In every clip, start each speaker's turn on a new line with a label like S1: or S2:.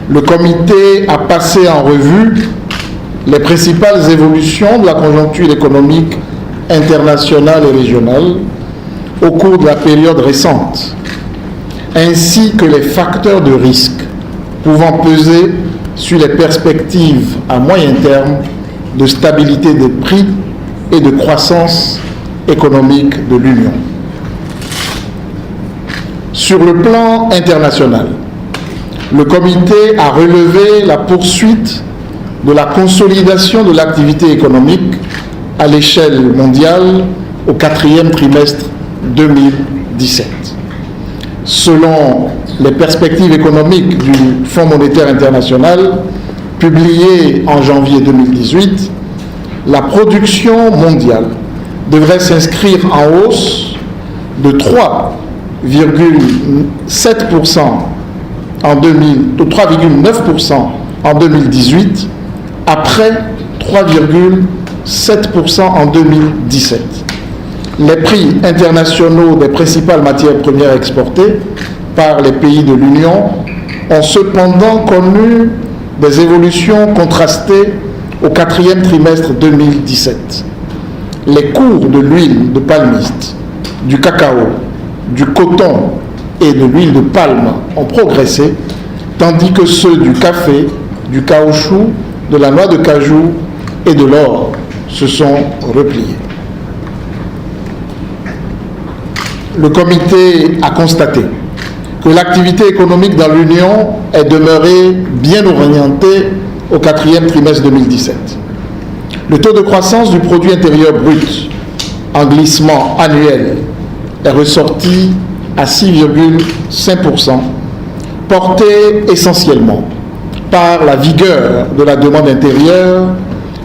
S1: Le comité a passé en revue les principales évolutions de la conjoncture économique internationale et régionale au cours de la période récente, ainsi que les facteurs de risque pouvant peser sur les perspectives à moyen terme de stabilité des prix et de croissance économique de l'Union. Sur le plan international, le comité a relevé la poursuite de la consolidation de l'activité économique à l'échelle mondiale au quatrième trimestre 2017. Selon les perspectives économiques du Fonds monétaire international, publiées en janvier 2018, la production mondiale devrait s'inscrire en hausse de 3,7% en 3,9% en 2018, après 3,7% en 2017. Les prix internationaux des principales matières premières exportées par les pays de l'Union ont cependant connu des évolutions contrastées au quatrième trimestre 2017. Les cours de l'huile de palmiste, du cacao, du coton et de l'huile de palme ont progressé, tandis que ceux du café, du caoutchouc, de la noix de cajou et de l'or se sont repliés. Le comité a constaté que l'activité économique dans l'Union est demeurée bien orientée au quatrième trimestre 2017. Le taux de croissance du produit intérieur brut en glissement annuel est ressorti à 6,5%, porté essentiellement par la vigueur de la demande intérieure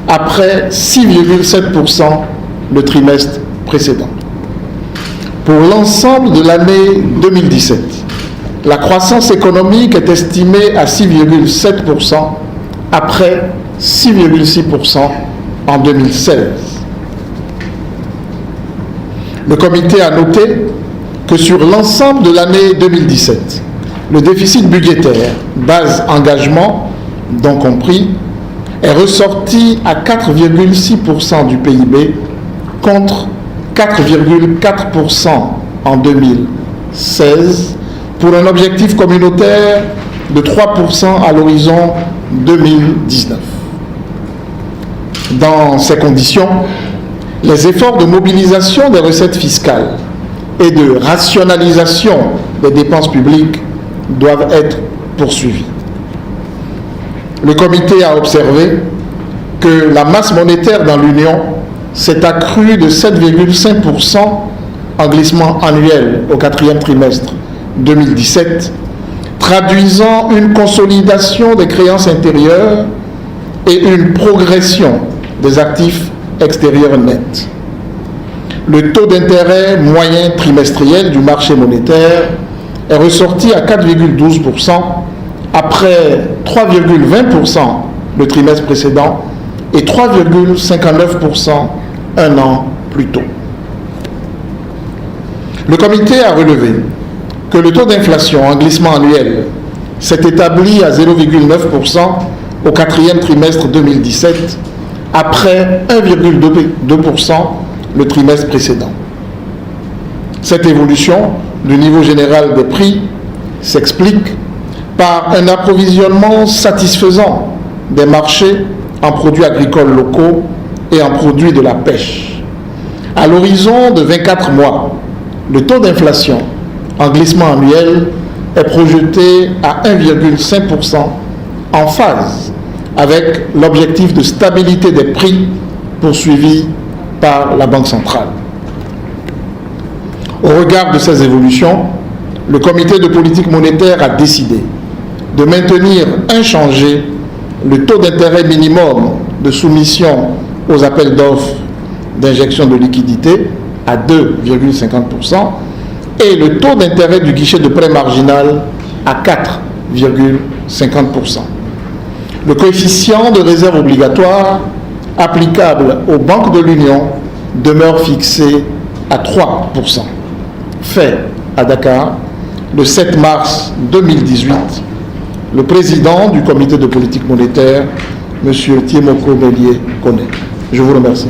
S1: après 6,7% le trimestre précédent. Pour l'ensemble de l'année 2017, la croissance économique est estimée à 6,7% après 6,6% en 2016. Le comité a noté que sur l'ensemble de l'année 2017, le déficit budgétaire, base engagement, donc compris, est ressorti à 4,6% du PIB contre 4,4% en 2016 pour un objectif communautaire de 3% à l'horizon 2019. Dans ces conditions, les efforts de mobilisation des recettes fiscales et de rationalisation des dépenses publiques doivent être poursuivis. Le comité a observé que la masse monétaire dans l'Union s'est accrue de 7,5% en glissement annuel au quatrième trimestre 2017, traduisant une consolidation des créances intérieures et une progression des actifs extérieurs nets. Le taux d'intérêt moyen trimestriel du marché monétaire est ressorti à 4,12% après 3,20% le trimestre précédent et 3,59% un an plus tôt. Le comité a relevé que le taux d'inflation en glissement annuel s'est établi à 0,9% au quatrième trimestre 2017 après 1,2% le trimestre précédent. Cette évolution du niveau général des prix s'explique par un approvisionnement satisfaisant des marchés en produits agricoles locaux et en produits de la pêche. À l'horizon de 24 mois, le taux d'inflation en glissement annuel est projeté à 1,5% en phase avec l'objectif de stabilité des prix poursuivi par la Banque centrale. Au regard de ces évolutions, le comité de politique monétaire a décidé de maintenir inchangé le taux d'intérêt minimum de soumission aux appels d'offres d'injection de liquidités à 2,50% et le taux d'intérêt du guichet de prêt marginal à 4,50%. Le coefficient de réserve obligatoire applicable aux banques de l'Union demeure fixé à 3%. Fait à Dakar le 7 mars 2018 le président du comité de politique monétaire, M. Thiemoko Mélié Koné. Je vous remercie.